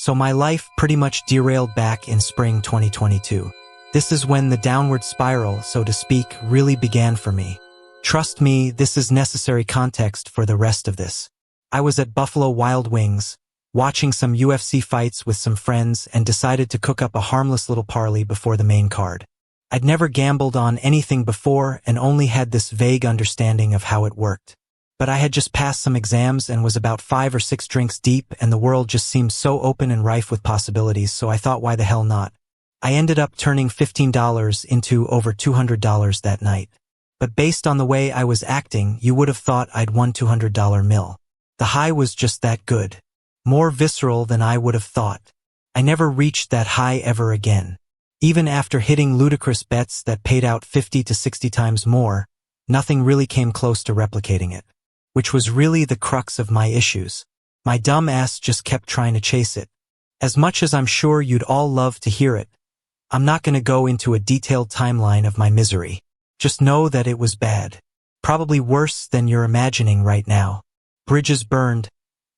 So my life pretty much derailed back in spring 2022. This is when the downward spiral, so to speak, really began for me. Trust me, this is necessary context for the rest of this. I was at Buffalo Wild Wings, watching some UFC fights with some friends and decided to cook up a harmless little parlay before the main card. I'd never gambled on anything before and only had this vague understanding of how it worked. But I had just passed some exams and was about 5 or 6 drinks deep, and the world just seemed so open and rife with possibilities, so I thought, why the hell not? I ended up turning $15 into over $200 that night. But based on the way I was acting, you would have thought I'd won $200 mil. The high was just that good. More visceral than I would have thought. I never reached that high ever again. Even after hitting ludicrous bets that paid out 50 to 60 times more, nothing really came close to replicating it. Which was really the crux of my issues. My dumb ass just kept trying to chase it. As much as I'm sure you'd all love to hear it, I'm not going to go into a detailed timeline of my misery. Just know that it was bad. Probably worse than you're imagining right now. Bridges burned,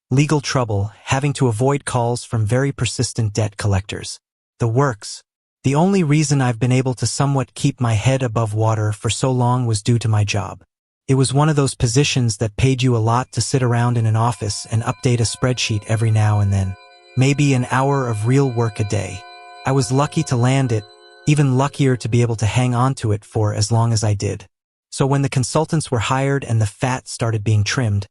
legal trouble, having to avoid calls from very persistent debt collectors. The works. The only reason I've been able to somewhat keep my head above water for so long was due to my job. It was one of those positions that paid you a lot to sit around in an office and update a spreadsheet every now and then. Maybe an hour of real work a day. I was lucky to land it, even luckier to be able to hang on to it for as long as I did. So when the consultants were hired and the fat started being trimmed,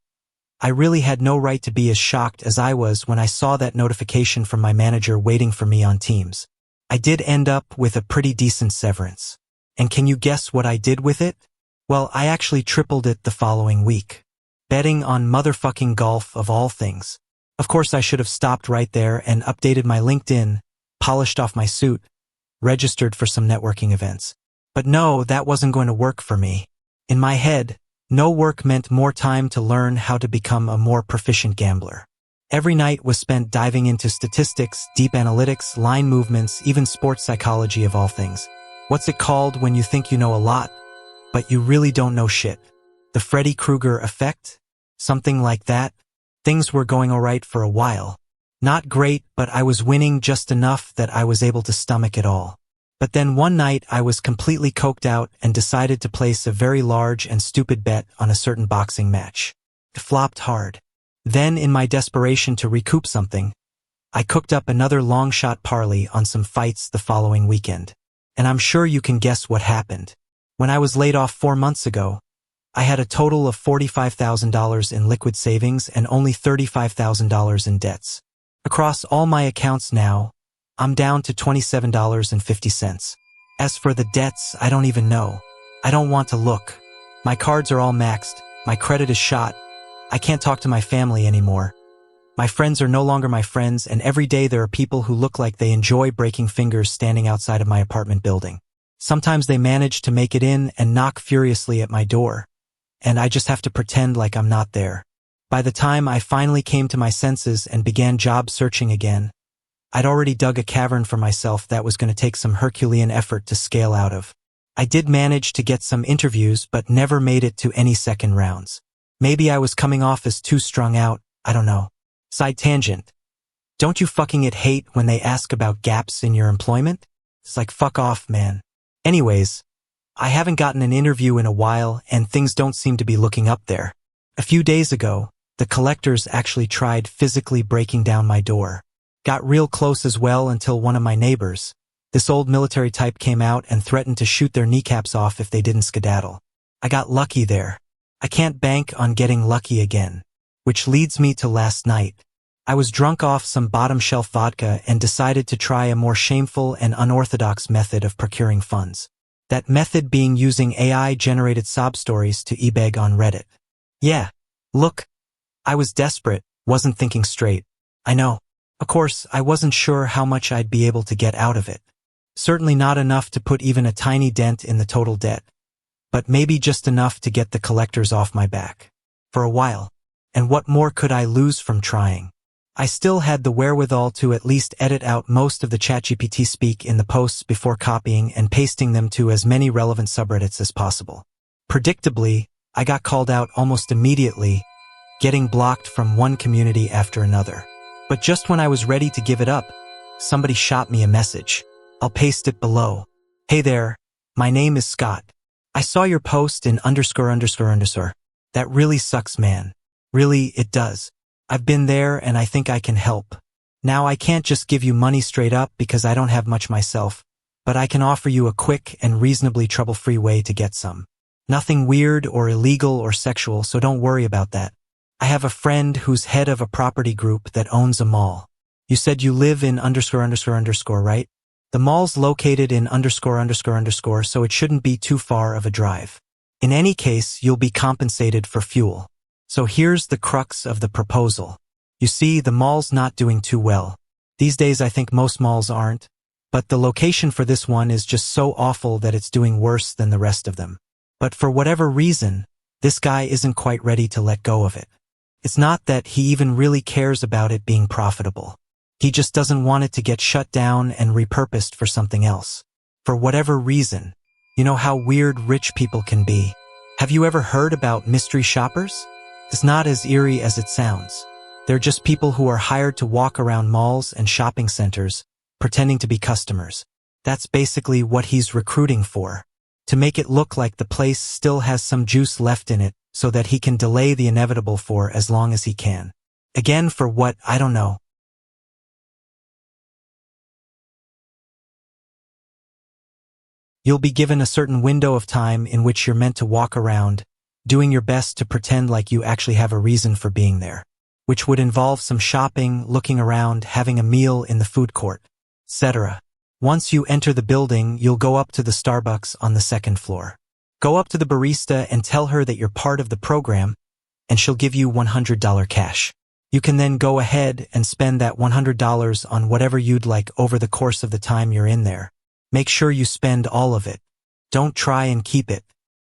I really had no right to be as shocked as I was when I saw that notification from my manager waiting for me on Teams. I did end up with a pretty decent severance. And can you guess what I did with it? Well, I actually tripled it the following week. Betting on motherfucking golf of all things. Of course, I should have stopped right there and updated my LinkedIn, polished off my suit, registered for some networking events. But no, that wasn't going to work for me. In my head, no work meant more time to learn how to become a more proficient gambler. Every night was spent diving into statistics, deep analytics, line movements, even sports psychology of all things. What's it called when you think you know a lot, but you really don't know shit? The Freddy Krueger effect? Something like that? Things were going alright for a while. Not great, but I was winning just enough that I was able to stomach it all. But then one night I was completely coked out and decided to place a very large and stupid bet on a certain boxing match. It flopped hard. Then, in my desperation to recoup something, I cooked up another long-shot parlay on some fights the following weekend. And I'm sure you can guess what happened. When I was laid off 4 months ago, I had a total of $45,000 in liquid savings and only $35,000 in debts. Across all my accounts now, I'm down to $27.50. As for the debts, I don't even know. I don't want to look. My cards are all maxed, my credit is shot. I can't talk to my family anymore. My friends are no longer my friends, and every day there are people who look like they enjoy breaking fingers standing outside of my apartment building. Sometimes they manage to make it in and knock furiously at my door, and I just have to pretend like I'm not there. By the time I finally came to my senses and began job searching again, I'd already dug a cavern for myself that was going to take some Herculean effort to scale out of. I did manage to get some interviews, but never made it to any second rounds. Maybe I was coming off as too strung out, I don't know. Side tangent. Don't you fucking hate when they ask about gaps in your employment? It's like, fuck off, man. Anyways, I haven't gotten an interview in a while and things don't seem to be looking up there. A few days ago, the collectors actually tried physically breaking down my door. Got real close as well until one of my neighbors, this old military type, came out and threatened to shoot their kneecaps off if they didn't skedaddle. I got lucky there. I can't bank on getting lucky again. Which leads me to last night. I was drunk off some bottom-shelf vodka and decided to try a more shameful and unorthodox method of procuring funds. That method being using AI-generated sob stories to e-beg on Reddit. Yeah, look, I was desperate, wasn't thinking straight. I know. Of course, I wasn't sure how much I'd be able to get out of it. Certainly not enough to put even a tiny dent in the total debt. But maybe just enough to get the collectors off my back. For a while. And what more could I lose from trying? I still had the wherewithal to at least edit out most of the ChatGPT speak in the posts before copying and pasting them to as many relevant subreddits as possible. Predictably, I got called out almost immediately, getting blocked from one community after another. But just when I was ready to give it up, somebody shot me a message. I'll paste it below. Hey there, my name is Scott. I saw your post in ____. That really sucks, man. Really, it does. I've been there and I think I can help. Now I can't just give you money straight up because I don't have much myself, but I can offer you a quick and reasonably trouble-free way to get some. Nothing weird or illegal or sexual, so don't worry about that. I have a friend who's head of a property group that owns a mall. You said you live in ____, right? The mall's located in ____, so it shouldn't be too far of a drive. In any case, you'll be compensated for fuel. So here's the crux of the proposal. You see, the mall's not doing too well. These days I think most malls aren't, but the location for this one is just so awful that it's doing worse than the rest of them. But for whatever reason, this guy isn't quite ready to let go of it. It's not that he even really cares about it being profitable. He just doesn't want it to get shut down and repurposed for something else. For whatever reason. You know how weird rich people can be. Have you ever heard about mystery shoppers? It's not as eerie as it sounds. They're just people who are hired to walk around malls and shopping centers, pretending to be customers. That's basically what he's recruiting for. To make it look like the place still has some juice left in it, so that he can delay the inevitable for as long as he can. Again, for what, I don't know. You'll be given a certain window of time in which you're meant to walk around, doing your best to pretend like you actually have a reason for being there, which would involve some shopping, looking around, having a meal in the food court, etc. Once you enter the building, you'll go up to the Starbucks on the second floor. Go up to the barista and tell her that you're part of the program, and she'll give you $100 cash. You can then go ahead and spend that $100 on whatever you'd like over the course of the time you're in there. Make sure you spend all of it. Don't try and keep it.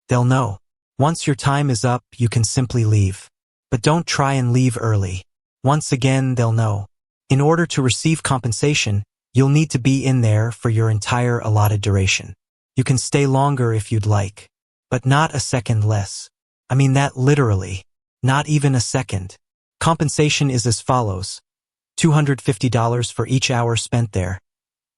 They'll know. Once your time is up, you can simply leave. But don't try and leave early. Once again, they'll know. In order to receive compensation, you'll need to be in there for your entire allotted duration. You can stay longer if you'd like, but not a second less. I mean that literally. Not even a second. Compensation is as follows. $250 for each hour spent there,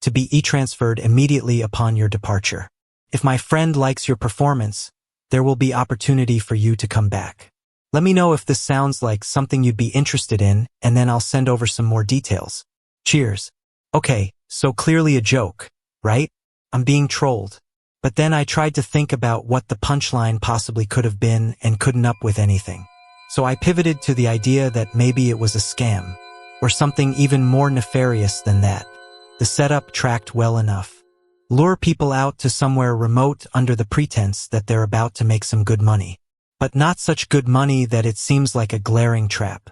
to be e-transferred immediately upon your departure. If my friend likes your performance, there will be opportunity for you to come back. Let me know if this sounds like something you'd be interested in, and then I'll send over some more details. Cheers. Okay, so clearly a joke, right? I'm being trolled. But then I tried to think about what the punchline possibly could have been and couldn't up with anything. So I pivoted to the idea that maybe it was a scam, or something even more nefarious than that. The setup tracked well enough. Lure people out to somewhere remote under the pretense that they're about to make some good money. But not such good money that it seems like a glaring trap.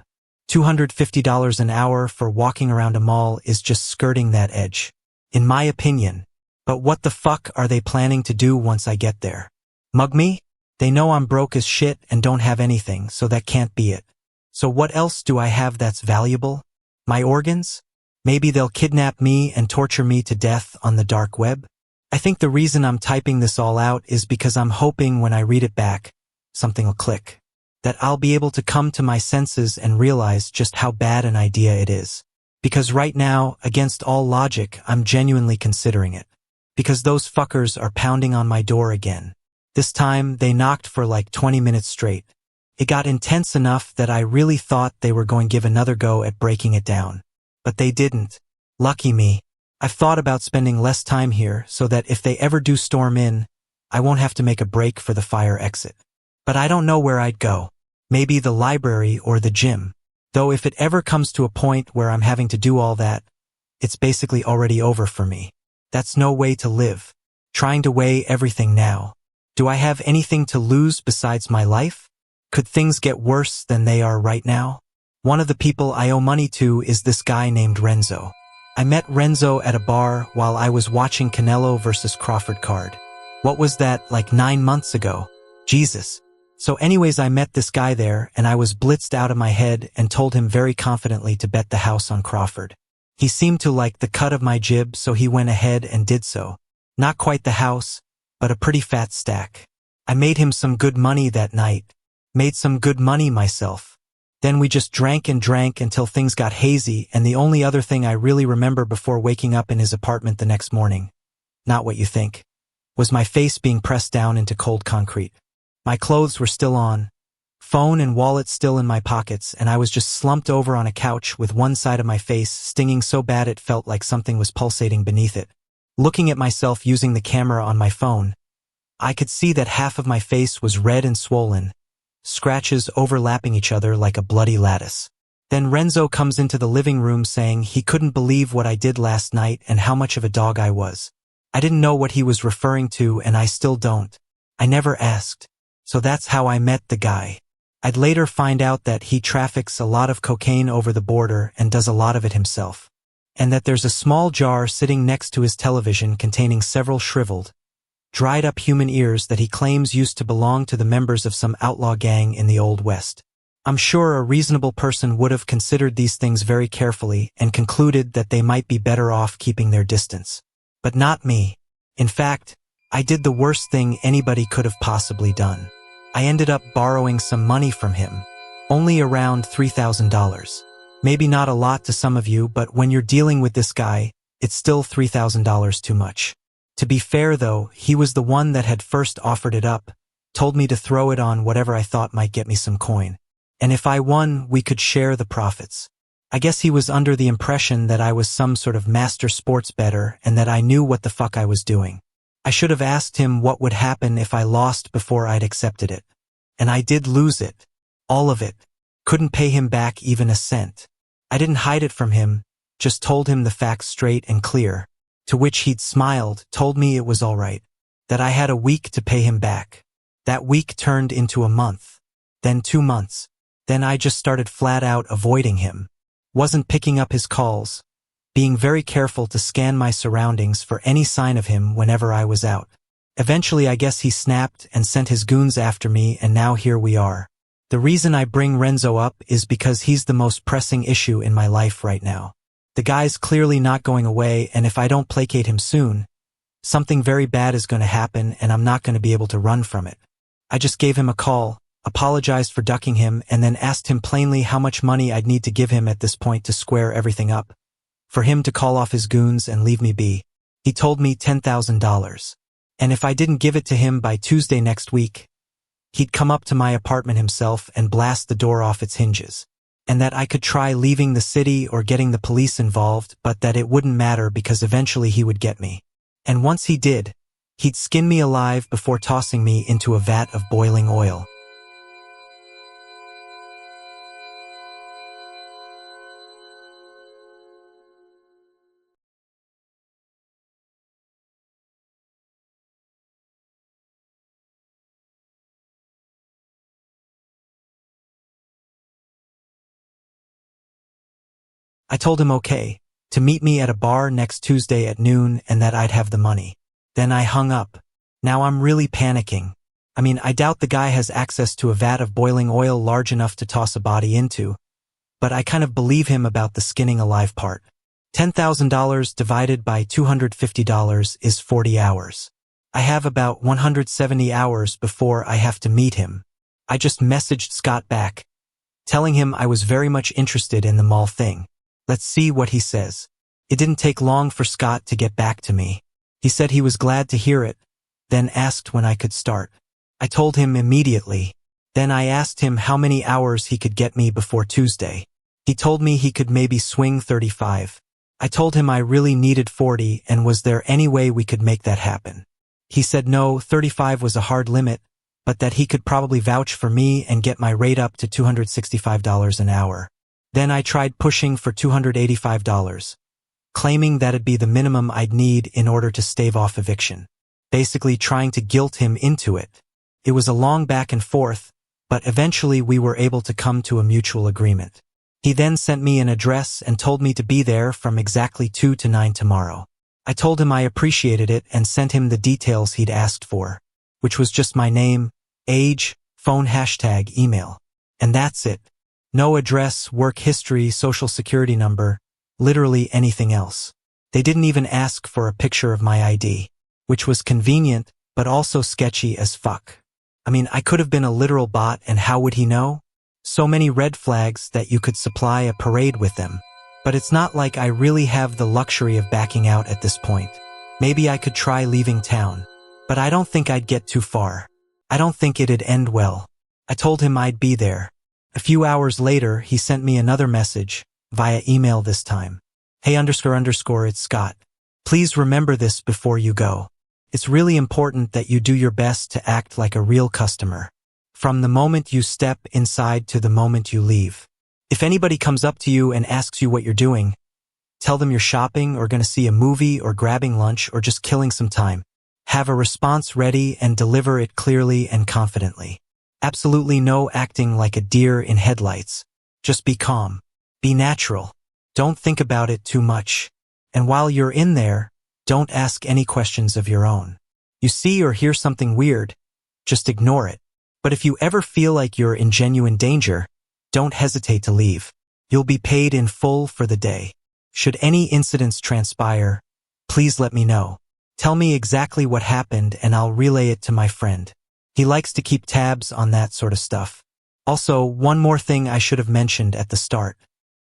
$250 an hour for walking around a mall is just skirting that edge, in my opinion. But what the fuck are they planning to do once I get there? Mug me? They know I'm broke as shit and don't have anything, so that can't be it. So what else do I have that's valuable? My organs? Maybe they'll kidnap me and torture me to death on the dark web? I think the reason I'm typing this all out is because I'm hoping when I read it back, something will click. That I'll be able to come to my senses and realize just how bad an idea it is. Because right now, against all logic, I'm genuinely considering it. Because those fuckers are pounding on my door again. This time, they knocked for like 20 minutes straight. It got intense enough that I really thought they were going to give another go at breaking it down. But they didn't. Lucky me. I've thought about spending less time here so that if they ever do storm in, I won't have to make a break for the fire exit. But I don't know where I'd go. Maybe the library or the gym. Though if it ever comes to a point where I'm having to do all that, it's basically already over for me. That's no way to live. Trying to weigh everything now. Do I have anything to lose besides my life? Could things get worse than they are right now? One of the people I owe money to is this guy named Renzo. I met Renzo at a bar while I was watching Canelo versus Crawford card. What was that, like 9 months ago? Jesus. So anyways, I met this guy there and I was blitzed out of my head and told him very confidently to bet the house on Crawford. He seemed to like the cut of my jib, so he went ahead and did so. Not quite the house, but a pretty fat stack. I made him some good money that night. Made some good money myself. Then we just drank and drank until things got hazy, and the only other thing I really remember before waking up in his apartment the next morning, not what you think, was my face being pressed down into cold concrete. My clothes were still on, phone and wallet still in my pockets, and I was just slumped over on a couch with one side of my face stinging so bad it felt like something was pulsating beneath it. Looking at myself using the camera on my phone, I could see that half of my face was red and swollen, scratches overlapping each other like a bloody lattice. Then Renzo comes into the living room saying he couldn't believe what I did last night and how much of a dog I was. I didn't know what he was referring to, and I still don't. I never asked. So that's how I met the guy. I'd later find out that he traffics a lot of cocaine over the border and does a lot of it himself. And that there's a small jar sitting next to his television containing several shriveled, dried up human ears that he claims used to belong to the members of some outlaw gang in the Old West. I'm sure a reasonable person would have considered these things very carefully and concluded that they might be better off keeping their distance. But not me. In fact, I did the worst thing anybody could have possibly done. I ended up borrowing some money from him, only around $3,000. Maybe not a lot to some of you, but when you're dealing with this guy, it's still $3,000 too much. To be fair though, he was the one that had first offered it up, told me to throw it on whatever I thought might get me some coin. And if I won, we could share the profits. I guess he was under the impression that I was some sort of master sports bettor and that I knew what the fuck I was doing. I should have asked him what would happen if I lost before I'd accepted it. And I did lose it. All of it. Couldn't pay him back even a cent. I didn't hide it from him, just told him the facts straight and clear. To which he'd smiled, told me it was all right, that I had a week to pay him back. That week turned into a month, then 2 months. Then I just started flat out avoiding him. Wasn't picking up his calls, being very careful to scan my surroundings for any sign of him whenever I was out. Eventually I guess he snapped and sent his goons after me, and now here we are. The reason I bring Renzo up is because he's the most pressing issue in my life right now. The guy's clearly not going away, and if I don't placate him soon, something very bad is going to happen and I'm not going to be able to run from it. I just gave him a call, apologized for ducking him, and then asked him plainly how much money I'd need to give him at this point to square everything up, for him to call off his goons and leave me be. He told me $10,000. And if I didn't give it to him by Tuesday next week, he'd come up to my apartment himself and blast the door off its hinges. And that I could try leaving the city or getting the police involved, but that it wouldn't matter because eventually he would get me. And once he did, he'd skin me alive before tossing me into a vat of boiling oil. I told him okay, to meet me at a bar next Tuesday at noon and that I'd have the money. Then I hung up. Now I'm really panicking. I mean, I doubt the guy has access to a vat of boiling oil large enough to toss a body into, but I kind of believe him about the skinning alive part. $10,000 divided by $250 is 40 hours. I have about 170 hours before I have to meet him. I just messaged Scott back, telling him I was very much interested in the mall thing. Let's see what he says. It didn't take long for Scott to get back to me. He said he was glad to hear it, then asked when I could start. I told him immediately. Then I asked him how many hours he could get me before Tuesday. He told me he could maybe swing 35. I told him I really needed 40 and was there any way we could make that happen. He said no, 35 was a hard limit, but that he could probably vouch for me and get my rate up to $265 an hour. Then I tried pushing for $285, claiming that'd be the minimum I'd need in order to stave off eviction, basically trying to guilt him into it. It was a long back and forth, but eventually we were able to come to a mutual agreement. He then sent me an address and told me to be there from exactly 2 to 9 tomorrow. I told him I appreciated it and sent him the details he'd asked for, which was just my name, age, phone #, email. And that's it. No address, work history, social security number, literally anything else. They didn't even ask for a picture of my ID, which was convenient, but also sketchy as fuck. I mean, I could have been a literal bot, and how would he know? So many red flags that you could supply a parade with them. But it's not like I really have the luxury of backing out at this point. Maybe I could try leaving town. But I don't think I'd get too far. I don't think it'd end well. I told him I'd be there. A few hours later, he sent me another message, via email this time. Hey __, it's Scott. Please remember this before you go. It's really important that you do your best to act like a real customer. From the moment you step inside to the moment you leave. If anybody comes up to you and asks you what you're doing, tell them you're shopping or going to see a movie or grabbing lunch or just killing some time. Have a response ready and deliver it clearly and confidently. Absolutely no acting like a deer in headlights. Just be calm. Be natural. Don't think about it too much. And while you're in there, don't ask any questions of your own. You see or hear something weird, just ignore it. But if you ever feel like you're in genuine danger, don't hesitate to leave. You'll be paid in full for the day. Should any incidents transpire, please let me know. Tell me exactly what happened and I'll relay it to my friend. He likes to keep tabs on that sort of stuff. Also, one more thing I should have mentioned at the start.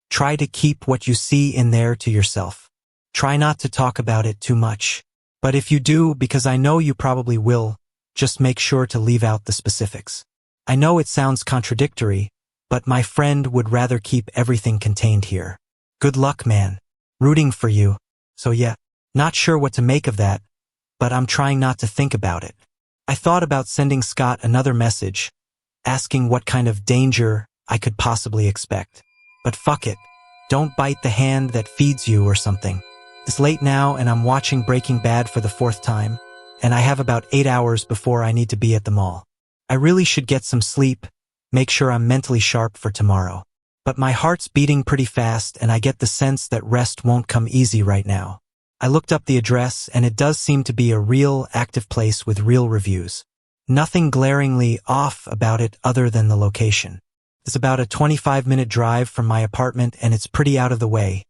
Try to keep what you see in there to yourself. Try not to talk about it too much. But if you do, because I know you probably will, just make sure to leave out the specifics. I know it sounds contradictory, but my friend would rather keep everything contained here. Good luck, man. Rooting for you. So yeah, not sure what to make of that, but I'm trying not to think about it. I thought about sending Scott another message, asking what kind of danger I could possibly expect. But fuck it. Don't bite the hand that feeds you or something. It's late now and I'm watching Breaking Bad for the 4th time, and I have about 8 hours before I need to be at the mall. I really should get some sleep, make sure I'm mentally sharp for tomorrow. But my heart's beating pretty fast and I get the sense that rest won't come easy right now. I looked up the address and it does seem to be a real, active place with real reviews. Nothing glaringly off about it other than the location. It's about a 25-minute drive from my apartment and it's pretty out of the way,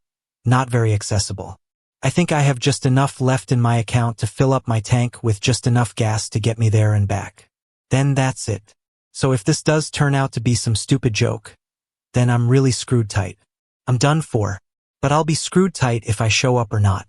not very accessible. I think I have just enough left in my account to fill up my tank with just enough gas to get me there and back. Then that's it. So if this does turn out to be some stupid joke, then I'm really screwed tight. I'm done for. But I'll be screwed tight if I show up or not.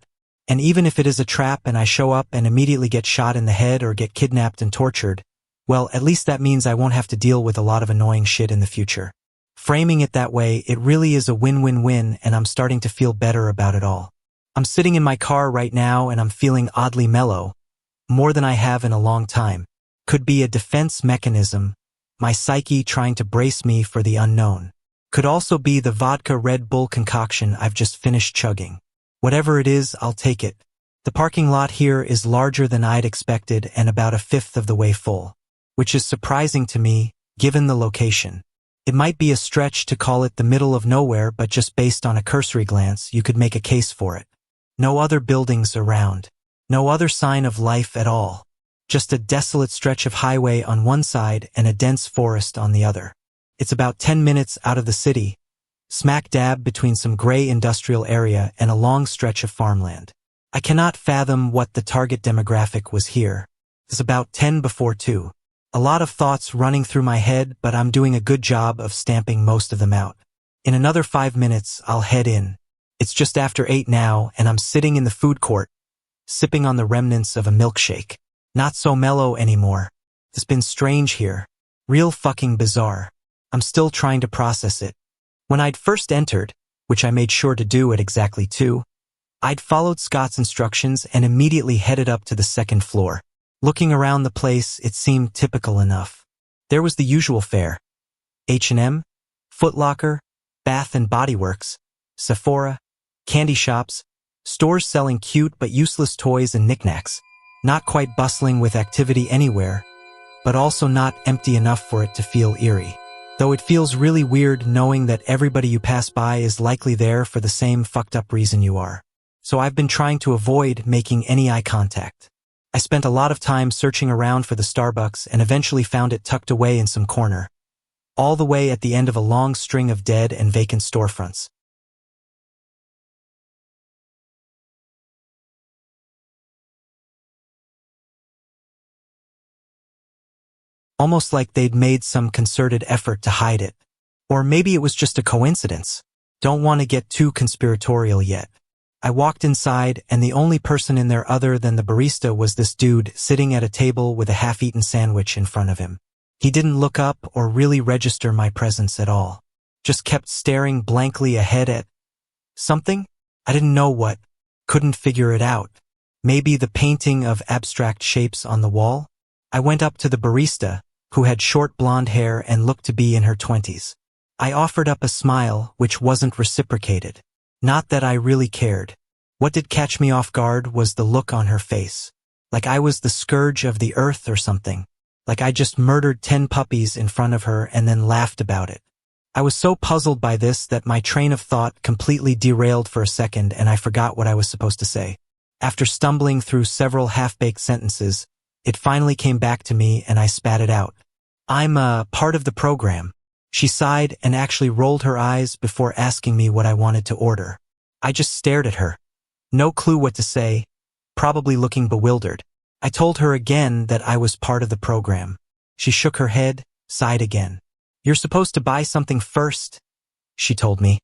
And even if it is a trap and I show up and immediately get shot in the head or get kidnapped and tortured, well, at least that means I won't have to deal with a lot of annoying shit in the future. Framing it that way, it really is a win-win-win and I'm starting to feel better about it all. I'm sitting in my car right now and I'm feeling oddly mellow, more than I have in a long time. Could be a defense mechanism, my psyche trying to brace me for the unknown. Could also be the vodka Red Bull concoction I've just finished chugging. Whatever it is, I'll take it. The parking lot here is larger than I'd expected and about a fifth of the way full, which is surprising to me, given the location. It might be a stretch to call it the middle of nowhere, but just based on a cursory glance, you could make a case for it. No other buildings around. No other sign of life at all. Just a desolate stretch of highway on one side and a dense forest on the other. It's about 10 minutes out of the city, smack dab between some gray industrial area and a long stretch of farmland. I cannot fathom what the target demographic was here. It's about 10 before 2. A lot of thoughts running through my head, but I'm doing a good job of stamping most of them out. In another 5 minutes, I'll head in. It's just after 8 now, and I'm sitting in the food court, sipping on the remnants of a milkshake. Not so mellow anymore. It's been strange here. Real fucking bizarre. I'm still trying to process it. When I'd first entered, which I made sure to do at exactly 2, I'd followed Scott's instructions and immediately headed up to the 2nd floor. Looking around the place, it seemed typical enough. There was the usual fare. H&M, Foot Locker, Bath and Body Works, Sephora, candy shops, stores selling cute but useless toys and knickknacks. Not quite bustling with activity anywhere, but also not empty enough for it to feel eerie. Though it feels really weird knowing that everybody you pass by is likely there for the same fucked up reason you are. So I've been trying to avoid making any eye contact. I spent a lot of time searching around for the Starbucks and eventually found it tucked away in some corner, all the way at the end of a long string of dead and vacant storefronts. Almost like they'd made some concerted effort to hide it. Or maybe it was just a coincidence. Don't want to get too conspiratorial yet. I walked inside, and the only person in there other than the barista was this dude sitting at a table with a half-eaten sandwich in front of him. He didn't look up or really register my presence at all. Just kept staring blankly ahead at something? I didn't know what. Couldn't figure it out. Maybe the painting of abstract shapes on the wall? I went up to the barista, who had short blonde hair and looked to be in her 20s. I offered up a smile, which wasn't reciprocated. Not that I really cared. What did catch me off guard was the look on her face. Like I was the scourge of the earth or something. Like I just murdered 10 puppies in front of her and then laughed about it. I was so puzzled by this that my train of thought completely derailed for a second and I forgot what I was supposed to say. After stumbling through several half-baked sentences, it finally came back to me and I spat it out. I'm a part of the program. She sighed and actually rolled her eyes before asking me what I wanted to order. I just stared at her. No clue what to say, probably looking bewildered. I told her again that I was part of the program. She shook her head, sighed again. You're supposed to buy something first, she told me,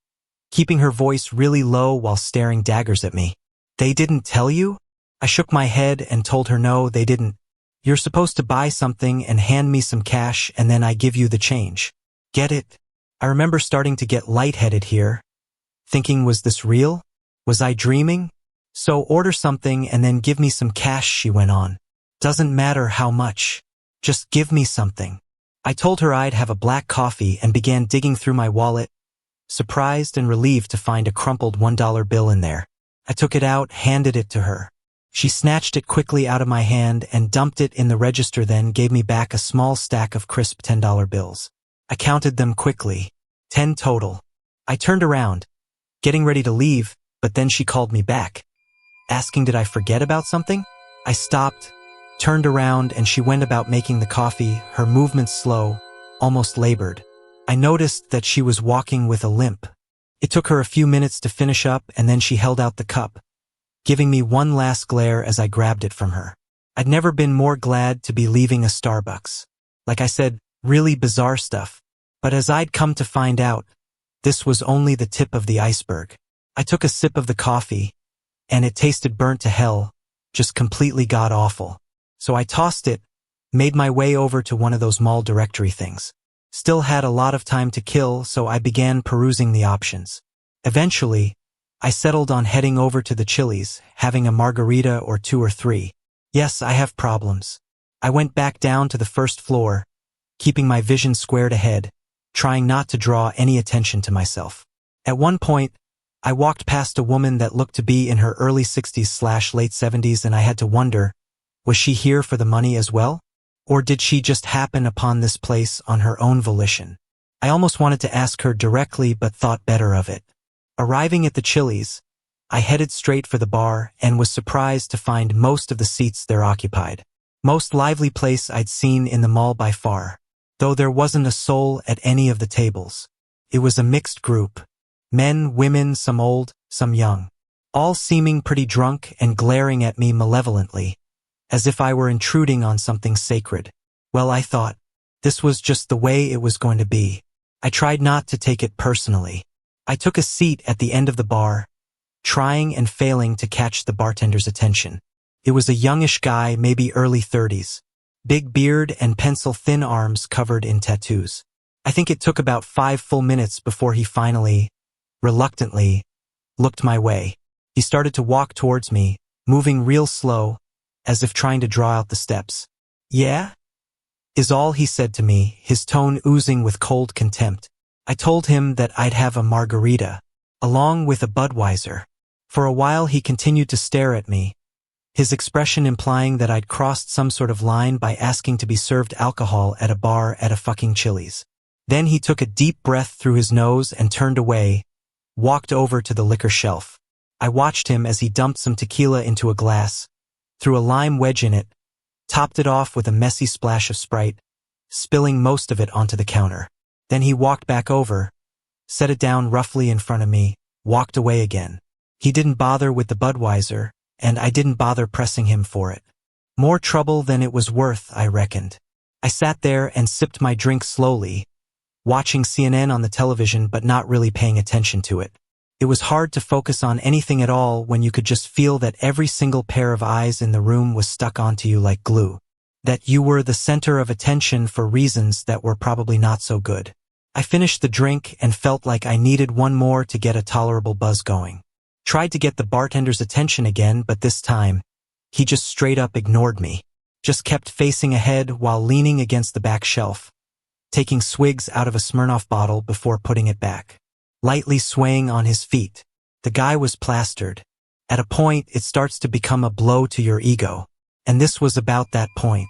keeping her voice really low while staring daggers at me. They didn't tell you? I shook my head and told her no, they didn't. You're supposed to buy something and hand me some cash and then I give you the change. Get it? I remember starting to get lightheaded here, thinking, was this real? Was I dreaming? So order something and then give me some cash, she went on. Doesn't matter how much. Just give me something. I told her I'd have a black coffee and began digging through my wallet, surprised and relieved to find a crumpled $1 bill in there. I took it out, handed it to her. She snatched it quickly out of my hand and dumped it in the register, then gave me back a small stack of crisp $10 bills. I counted them quickly. 10 total. I turned around, getting ready to leave, but then she called me back, asking did I forget about something? I stopped, turned around, and she went about making the coffee, her movements slow, almost labored. I noticed that she was walking with a limp. It took her a few minutes to finish up, and then she held out the cup, giving me one last glare as I grabbed it from her. I'd never been more glad to be leaving a Starbucks. Like I said, really bizarre stuff. But as I'd come to find out, this was only the tip of the iceberg. I took a sip of the coffee, and it tasted burnt to hell, just completely god-awful. So I tossed it, made my way over to one of those mall directory things. Still had a lot of time to kill, so I began perusing the options. Eventually, I settled on heading over to the Chili's, having a margarita or 2 or 3. Yes, I have problems. I went back down to the first floor, keeping my vision squared ahead, trying not to draw any attention to myself. At one point, I walked past a woman that looked to be in her early 60s/late 70s, and I had to wonder, was she here for the money as well? Or did she just happen upon this place on her own volition? I almost wanted to ask her directly but thought better of it. Arriving at the Chili's, I headed straight for the bar and was surprised to find most of the seats there occupied. Most lively place I'd seen in the mall by far, though there wasn't a soul at any of the tables. It was a mixed group. Men, women, some old, some young. All seeming pretty drunk and glaring at me malevolently, as if I were intruding on something sacred. Well, I thought, this was just the way it was going to be. I tried not to take it personally. I took a seat at the end of the bar, trying and failing to catch the bartender's attention. It was a youngish guy, maybe early 30s. Big beard and pencil-thin arms covered in tattoos. I think it took about 5 full minutes before he finally, reluctantly, looked my way. He started to walk towards me, moving real slow, as if trying to draw out the steps. Yeah? Is all he said to me, his tone oozing with cold contempt. I told him that I'd have a margarita, along with a Budweiser. For a while he continued to stare at me, his expression implying that I'd crossed some sort of line by asking to be served alcohol at a bar at a fucking Chili's. Then he took a deep breath through his nose and turned away, walked over to the liquor shelf. I watched him as he dumped some tequila into a glass, threw a lime wedge in it, topped it off with a messy splash of Sprite, spilling most of it onto the counter. Then he walked back over, set it down roughly in front of me, walked away again. He didn't bother with the Budweiser, and I didn't bother pressing him for it. More trouble than it was worth, I reckoned. I sat there and sipped my drink slowly, watching CNN on the television but not really paying attention to it. It was hard to focus on anything at all when you could just feel that every single pair of eyes in the room was stuck onto you like glue. That you were the center of attention for reasons that were probably not so good. I finished the drink and felt like I needed one more to get a tolerable buzz going. Tried to get the bartender's attention again, but this time, he just straight up ignored me. Just kept facing ahead while leaning against the back shelf, taking swigs out of a Smirnoff bottle before putting it back. Lightly swaying on his feet. The guy was plastered. At a point, it starts to become a blow to your ego. And this was about that point.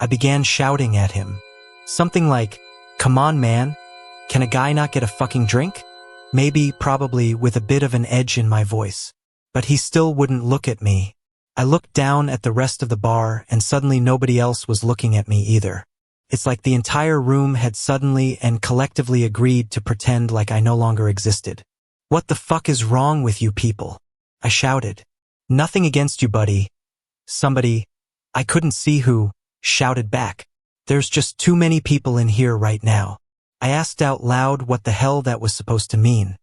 I began shouting at him. Something like, "Come on, man. Can a guy not get a fucking drink?" Maybe, probably, with a bit of an edge in my voice. But he still wouldn't look at me. I looked down at the rest of the bar and suddenly nobody else was looking at me either. It's like the entire room had suddenly and collectively agreed to pretend like I no longer existed. "What the fuck is wrong with you people?" I shouted. "Nothing against you, buddy." Somebody, I couldn't see who, shouted back. "There's just too many people in here right now." I asked out loud what the hell that was supposed to mean.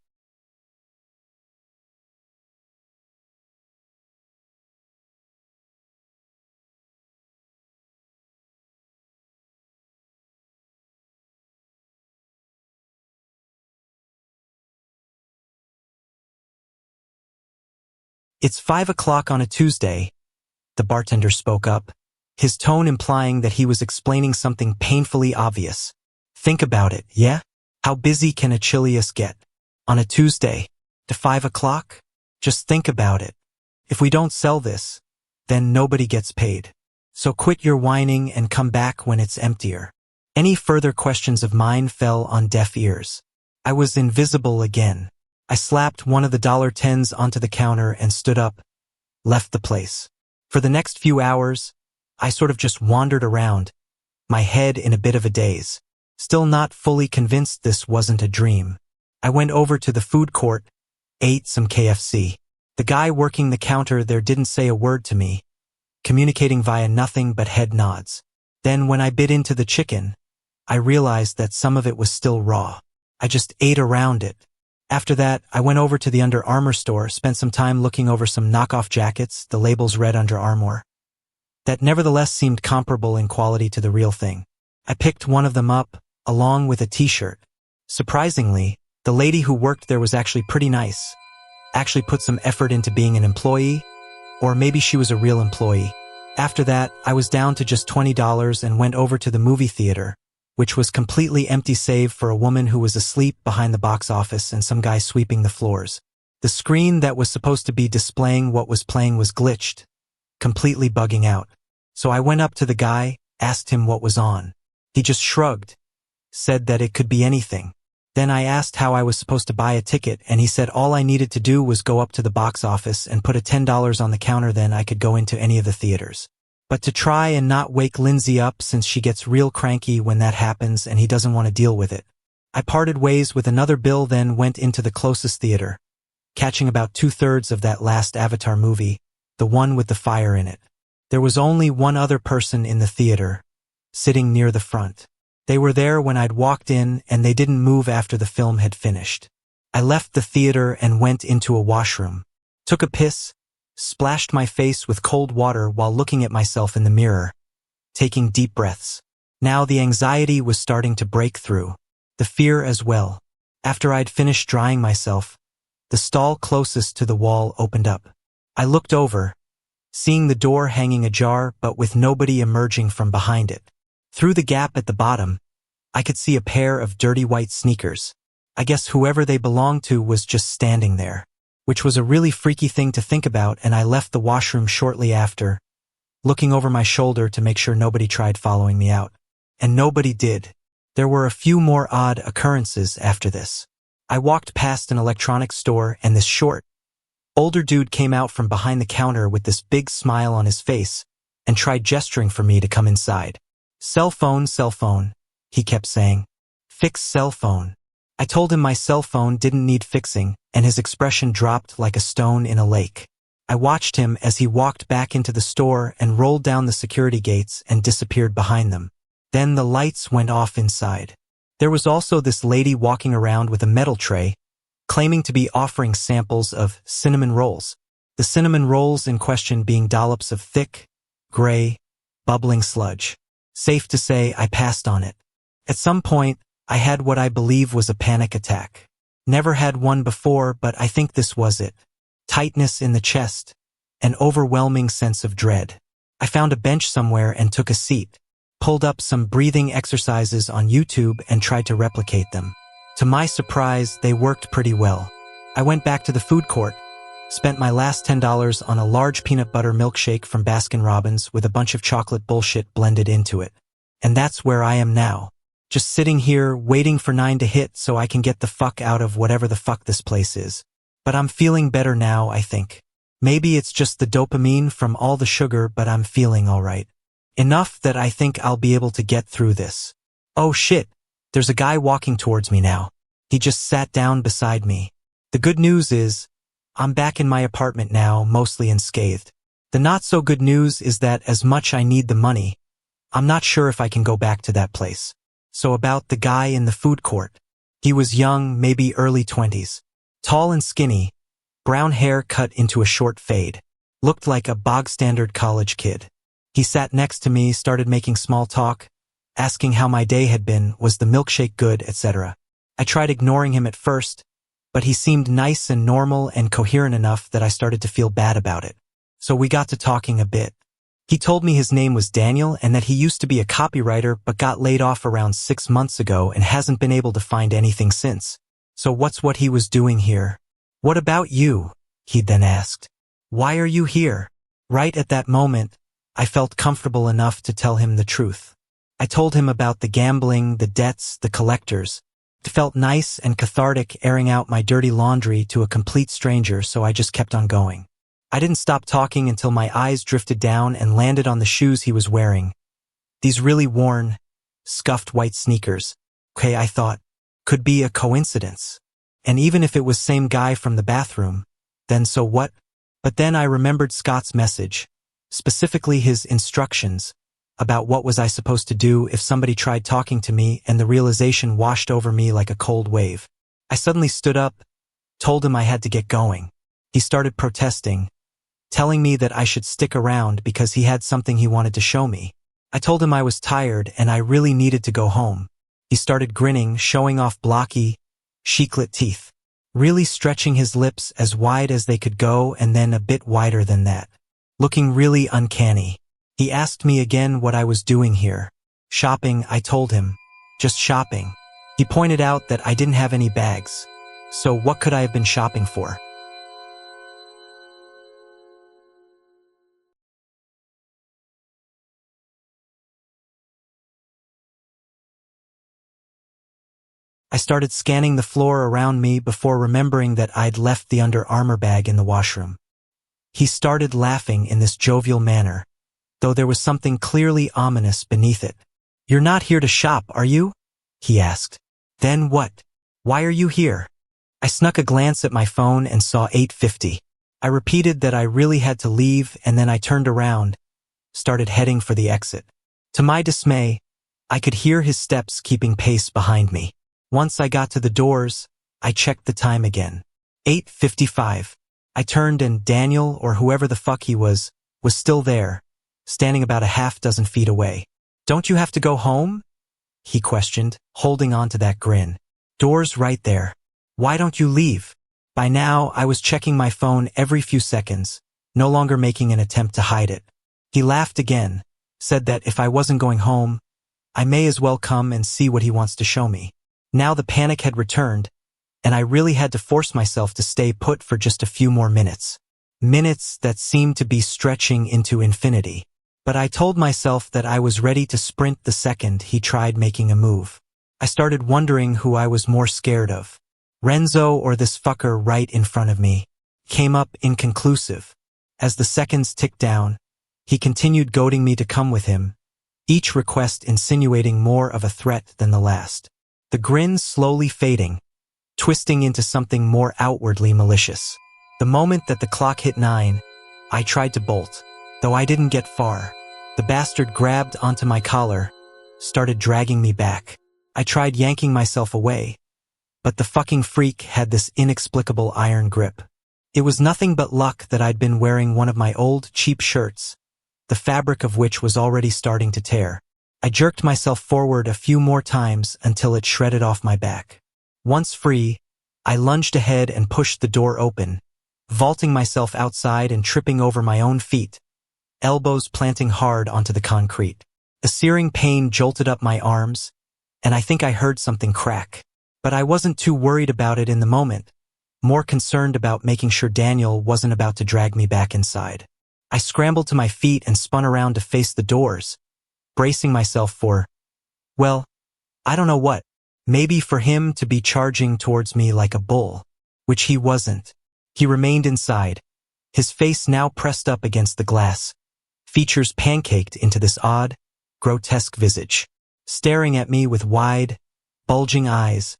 "It's 5 o'clock on a Tuesday," the bartender spoke up, his tone implying that he was explaining something painfully obvious. "Think about it, yeah? How busy can a Chilius get? On a Tuesday? To 5 o'clock? Just think about it. If we don't sell this, then nobody gets paid. So quit your whining and come back when it's emptier." Any further questions of mine fell on deaf ears. I was invisible again. I slapped one of the $10s onto the counter and stood up, left the place. For the next few hours, I sort of just wandered around, my head in a bit of a daze. Still not fully convinced this wasn't a dream. I went over to the food court, ate some KFC. The guy working the counter there didn't say a word to me, communicating via nothing but head nods. Then when I bit into the chicken, I realized that some of it was still raw. I just ate around it. After that, I went over to the Under Armour store, spent some time looking over some knockoff jackets, the labels read Under Armour, that nevertheless seemed comparable in quality to the real thing. I picked one of them up, along with a t-shirt. Surprisingly, the lady who worked there was actually pretty nice. Actually put some effort into being an employee, or maybe she was a real employee. After that, I was down to just $20 and went over to the movie theater, which was completely empty save for a woman who was asleep behind the box office and some guy sweeping the floors. The screen that was supposed to be displaying what was playing was glitched, completely bugging out. So I went up to the guy, asked him what was on. He just shrugged, said that it could be anything. Then I asked how I was supposed to buy a ticket, and he said all I needed to do was go up to the box office and put a $10 on the counter, then I could go into any of the theaters. But to try and not wake Lindsay up, since she gets real cranky when that happens and he doesn't want to deal with it. I parted ways with another bill, then went into the closest theater, catching about 2/3 of that last Avatar movie, the one with the fire in it. There was only one other person in the theater, sitting near the front. They were there when I'd walked in, and they didn't move after the film had finished. I left the theater and went into a washroom, took a piss, splashed my face with cold water while looking at myself in the mirror, taking deep breaths. Now the anxiety was starting to break through, the fear as well. After I'd finished drying myself, the stall closest to the wall opened up. I looked over, seeing the door hanging ajar but with nobody emerging from behind it. Through the gap at the bottom, I could see a pair of dirty white sneakers. I guess whoever they belonged to was just standing there, which was a really freaky thing to think about, and I left the washroom shortly after, looking over my shoulder to make sure nobody tried following me out. And nobody did. There were a few more odd occurrences after this. I walked past an electronics store, and this short, older dude came out from behind the counter with this big smile on his face and tried gesturing for me to come inside. Cell phone, he kept saying. Fix cell phone. I told him my cell phone didn't need fixing, and his expression dropped like a stone in a lake. I watched him as he walked back into the store and rolled down the security gates and disappeared behind them. Then the lights went off inside. There was also this lady walking around with a metal tray, claiming to be offering samples of cinnamon rolls. The cinnamon rolls in question being dollops of thick, gray, bubbling sludge. Safe to say, I passed on it. At some point, I had what I believe was a panic attack. Never had one before, but I think this was it. Tightness in the chest, an overwhelming sense of dread. I found a bench somewhere and took a seat, pulled up some breathing exercises on YouTube and tried to replicate them. To my surprise, they worked pretty well. I went back to the food court, spent my last $10 on a large peanut butter milkshake from Baskin-Robbins with a bunch of chocolate bullshit blended into it. And that's where I am now. Just sitting here, waiting for 9 to hit so I can get the fuck out of whatever the fuck this place is. But I'm feeling better now, I think. Maybe it's just the dopamine from all the sugar, but I'm feeling alright. Enough that I think I'll be able to get through this. Oh shit, there's a guy walking towards me now. He just sat down beside me. The good news is, I'm back in my apartment now, mostly unscathed. The not so good news is that as much I need the money, I'm not sure if I can go back to that place. So about the guy in the food court. He was young, maybe early 20s. Tall and skinny, brown hair cut into a short fade. Looked like a bog-standard college kid. He sat next to me, started making small talk, asking how my day had been, was the milkshake good, etc. I tried ignoring him at first, but he seemed nice and normal and coherent enough that I started to feel bad about it. So we got to talking a bit. He told me his name was Daniel and that he used to be a copywriter but got laid off around 6 months ago and hasn't been able to find anything since. So what's what he was doing here? What about you? He then asked. Why are you here? Right at that moment, I felt comfortable enough to tell him the truth. I told him about the gambling, the debts, the collectors. It felt nice and cathartic airing out my dirty laundry to a complete stranger, so I just kept on going. I didn't stop talking until my eyes drifted down and landed on the shoes he was wearing. These really worn, scuffed white sneakers. Okay, I thought, could be a coincidence. And even if it was same guy from the bathroom, then so what? But then I remembered Scott's message, specifically his instructions, about what was I supposed to do if somebody tried talking to me, and the realization washed over me like a cold wave. I suddenly stood up, told him I had to get going. He started protesting, telling me that I should stick around because he had something he wanted to show me. I told him I was tired and I really needed to go home. He started grinning, showing off blocky, cheeklet teeth, really stretching his lips as wide as they could go and then a bit wider than that, looking really uncanny. He asked me again what I was doing here. Shopping, I told him. Just shopping. He pointed out that I didn't have any bags. So what could I have been shopping for? I started scanning the floor around me before remembering that I'd left the Under Armour bag in the washroom. He started laughing in this jovial manner, though there was something clearly ominous beneath it. You're not here to shop, are you? He asked. Then what? Why are you here? I snuck a glance at my phone and saw 8:50. I repeated that I really had to leave and then I turned around, started heading for the exit. To my dismay, I could hear his steps keeping pace behind me. Once I got to the doors, I checked the time again. 8:55. I turned and Daniel, or whoever the fuck he was still there, standing about a half dozen feet away. Don't you have to go home? He questioned, holding on to that grin. Door's right there. Why don't you leave? By now, I was checking my phone every few seconds, no longer making an attempt to hide it. He laughed again, said that if I wasn't going home, I may as well come and see what he wants to show me. Now the panic had returned, and I really had to force myself to stay put for just a few more minutes. Minutes that seemed to be stretching into infinity. But I told myself that I was ready to sprint the second he tried making a move. I started wondering who I was more scared of. Renzo or this fucker right in front of me. Came up inconclusive. As the seconds ticked down, he continued goading me to come with him, each request insinuating more of a threat than the last. The grin slowly fading, twisting into something more outwardly malicious. The moment that the clock hit 9, I tried to bolt, though I didn't get far. The bastard grabbed onto my collar, started dragging me back. I tried yanking myself away, but the fucking freak had this inexplicable iron grip. It was nothing but luck that I'd been wearing one of my old, cheap shirts, the fabric of which was already starting to tear. I jerked myself forward a few more times until it shredded off my back. Once free, I lunged ahead and pushed the door open, vaulting myself outside and tripping over my own feet, elbows planting hard onto the concrete. A searing pain jolted up my arms, and I think I heard something crack. But I wasn't too worried about it in the moment, more concerned about making sure Daniel wasn't about to drag me back inside. I scrambled to my feet and spun around to face the doors, bracing myself for, well, I don't know what, maybe for him to be charging towards me like a bull, which he wasn't. He remained inside, his face now pressed up against the glass, features pancaked into this odd, grotesque visage, staring at me with wide, bulging eyes,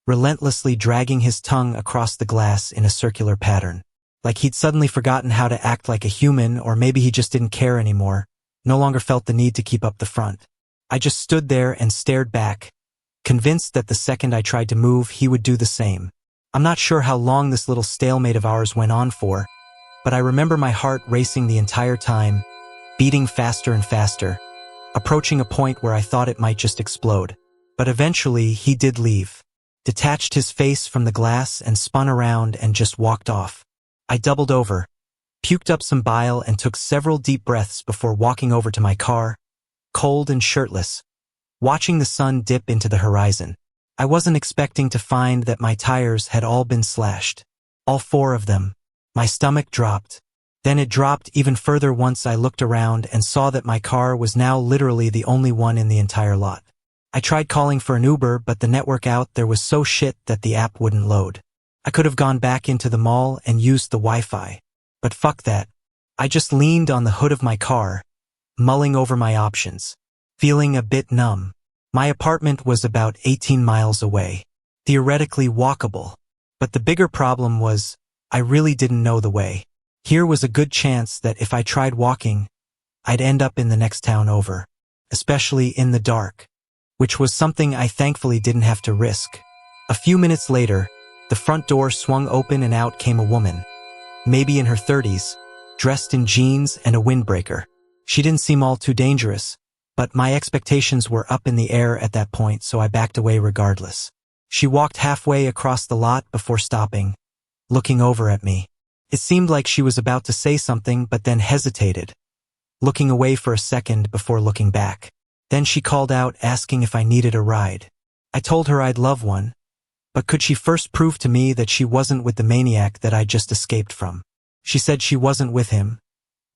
relentlessly dragging his tongue across the glass in a circular pattern. Like he'd suddenly forgotten how to act like a human, or maybe he just didn't care anymore, no longer felt the need to keep up the front. I just stood there and stared back, convinced that the second I tried to move, he would do the same. I'm not sure how long this little stalemate of ours went on for, but I remember my heart racing the entire time, beating faster and faster, approaching a point where I thought it might just explode. But eventually, he did leave, detached his face from the glass and spun around and just walked off. I doubled over, puked up some bile and took several deep breaths before walking over to my car, cold and shirtless, watching the sun dip into the horizon. I wasn't expecting to find that my tires had all been slashed. All 4 of them. My stomach dropped. Then it dropped even further once I looked around and saw that my car was now literally the only one in the entire lot. I tried calling for an Uber, but the network out there was so shit that the app wouldn't load. I could have gone back into the mall and used the Wi-Fi. But fuck that. I just leaned on the hood of my car, mulling over my options, feeling a bit numb. My apartment was about 18 miles away, theoretically walkable. But the bigger problem was, I really didn't know the way. Here was a good chance that if I tried walking, I'd end up in the next town over, especially in the dark, which was something I thankfully didn't have to risk. A few minutes later, the front door swung open and out came a woman, maybe in her 30s, dressed in jeans and a windbreaker. She didn't seem all too dangerous, but my expectations were up in the air at that point, so I backed away regardless. She walked halfway across the lot before stopping, looking over at me. It seemed like she was about to say something but then hesitated, looking away for a second before looking back. Then she called out asking if I needed a ride. I told her I'd love one, but could she first prove to me that she wasn't with the maniac that I just escaped from? She said she wasn't with him,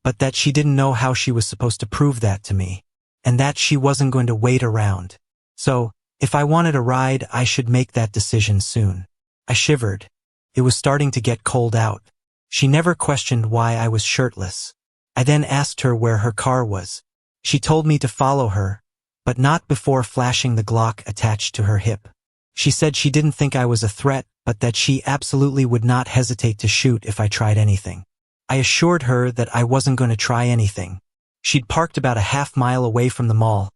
but that she didn't know how she was supposed to prove that to me, and that she wasn't going to wait around. So, if I wanted a ride, I should make that decision soon. I shivered. It was starting to get cold out. She never questioned why I was shirtless. I then asked her where her car was. She told me to follow her, but not before flashing the Glock attached to her hip. She said she didn't think I was a threat, but that she absolutely would not hesitate to shoot if I tried anything. I assured her that I wasn't going to try anything. She'd parked about a half-mile away from the mall,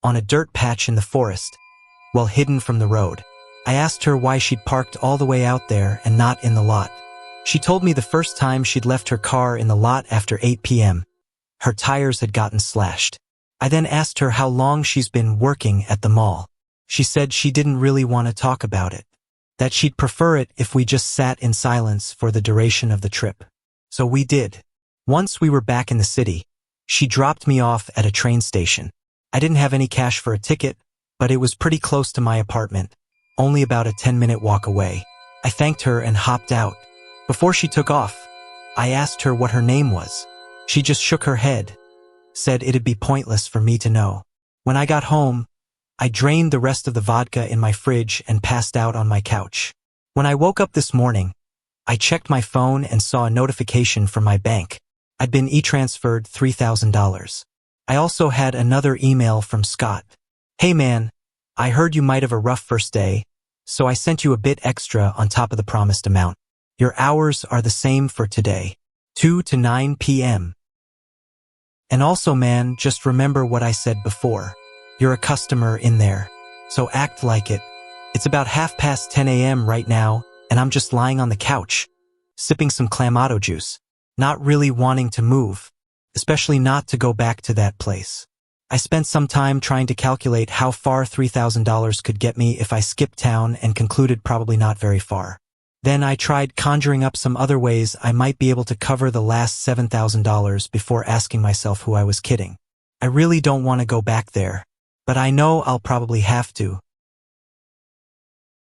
on a dirt patch in the forest, well hidden from the road. I asked her why she'd parked all the way out there and not in the lot. She told me the first time she'd left her car in the lot after 8 p.m., her tires had gotten slashed. I then asked her how long she's been working at the mall. She said she didn't really want to talk about it, that she'd prefer it if we just sat in silence for the duration of the trip. So we did. Once we were back in the city, she dropped me off at a train station. I didn't have any cash for a ticket, but it was pretty close to my apartment, only about a 10-minute walk away. I thanked her and hopped out. Before she took off, I asked her what her name was. She just shook her head, said it'd be pointless for me to know. When I got home, I drained the rest of the vodka in my fridge and passed out on my couch. When I woke up this morning, I checked my phone and saw a notification from my bank. I'd been e-transferred $3,000. I also had another email from Scott. Hey man, I heard you might have a rough first day, so I sent you a bit extra on top of the promised amount. Your hours are the same for today, 2 to 9 p.m. And also man, just remember what I said before. You're a customer in there. so act like it. It's about 10:30 a.m. right now, and I'm just lying on the couch, sipping some clamato juice, not really wanting to move, especially not to go back to that place. I spent some time trying to calculate how far $3,000 could get me if I skipped town and concluded probably not very far. Then I tried conjuring up some other ways I might be able to cover the last $7,000 before asking myself who I was kidding. I really don't want to go back there, but I know I'll probably have to,